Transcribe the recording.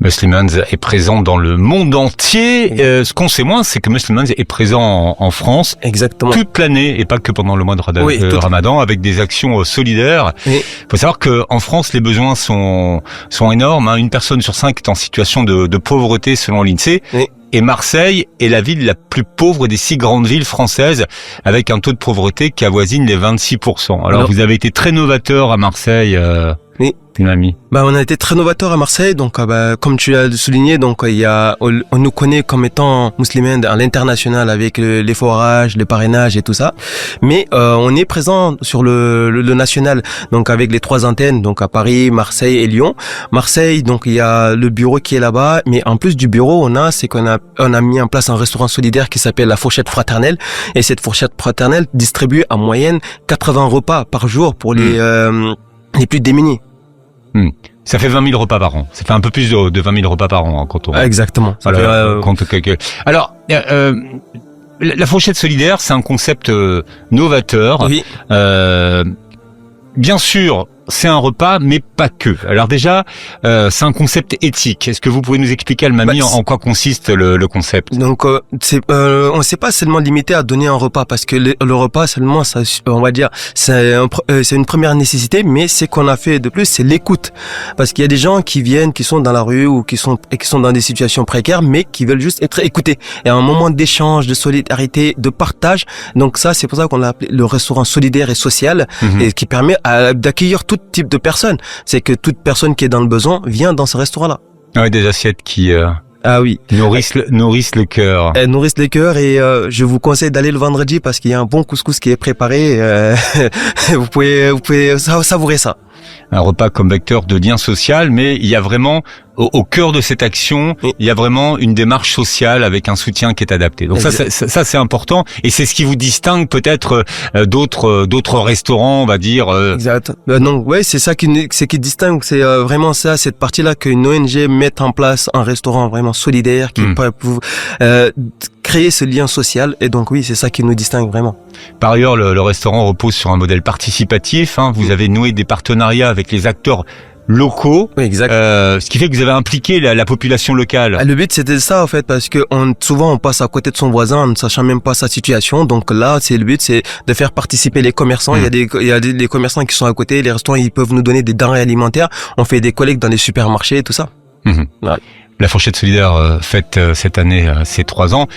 Muslimans est présent dans le monde entier. Ce qu'on sait moins, c'est que Muslimans est présent en France. Exactement. Toute l'année et pas que pendant le mois de Ramadan, avec des actions solidaires. Oui. Faut savoir que en France, les besoins sont énormes. Une personne sur 5 est en situation de pauvreté selon l'INSEE. Oui. Et Marseille est la ville la plus pauvre des 6 grandes villes françaises, avec un taux de pauvreté qui avoisine les 26%. Alors vous avez été très novateur à Marseille. Oui. Ami. On a été très novateur à Marseille, donc comme tu l'as souligné, donc on nous connaît comme étant Muslimans à l'international avec les forages, le parrainage et tout ça. Mais on est présent sur le national, donc avec les 3 antennes, donc à Paris, Marseille et Lyon. Marseille, donc il y a le bureau qui est là-bas, mais en plus du bureau, on a mis en place un restaurant solidaire qui s'appelle la Fourchette Fraternelle, et cette Fourchette Fraternelle distribue en moyenne 80 repas par jour pour les plus démunis. Ça fait 20 000 repas par an. Ça fait un peu plus de 20 000 repas par an quand on. Exactement. Alors, la fourchette solidaire, c'est un concept novateur. Oui. Bien sûr, c'est un repas, mais pas que. Alors déjà, c'est un concept éthique. Est-ce que vous pouvez nous expliquer, Al-Mami, en quoi consiste le concept? Donc, on ne s'est pas seulement limité à donner un repas, parce que le repas seulement, ça, on va dire, c'est une première nécessité, mais ce qu'on a fait de plus, c'est l'écoute. Parce qu'il y a des gens qui viennent, qui sont dans la rue ou qui sont dans des situations précaires, mais qui veulent juste être écoutés. Et un moment d'échange, de solidarité, de partage. Donc ça, c'est pour ça qu'on l'a appelé le restaurant solidaire et social, et qui permet d'accueillir tout type de personnes. C'est que toute personne qui est dans le besoin vient dans ce restaurant-là. Oui, des assiettes qui nourrissent le cœur. Elles nourrissent le cœur, et je vous conseille d'aller le vendredi parce qu'il y a un bon couscous qui est préparé. Vous pouvez savourer ça. Un repas comme vecteur de lien social, mais il y a vraiment au cœur de cette action, il y a vraiment une démarche sociale avec un soutien qui est adapté. Donc ça c'est important, et c'est ce qui vous distingue peut-être d'autres restaurants, on va dire. Exact. Non, ouais, c'est ça qui distingue, c'est vraiment ça, cette partie-là, qu'une ONG mette en place un restaurant vraiment solidaire qui peut créer ce lien social, et donc oui, c'est ça qui nous distingue vraiment. Par ailleurs, le restaurant repose sur un modèle participatif. Vous avez noué des partenariats avec les acteurs locaux. Oui, exact. Ce qui fait que vous avez impliqué la population locale. Le but, c'était ça, en fait, parce que souvent on passe à côté de son voisin en ne sachant même pas sa situation. Donc là, le but, c'est de faire participer les commerçants. Il y a des commerçants qui sont à côté, les restaurants, ils peuvent nous donner des denrées alimentaires. On fait des collectes dans les supermarchés et tout ça. Ouais. La fourchette solidaire fête cette année ses 3 ans.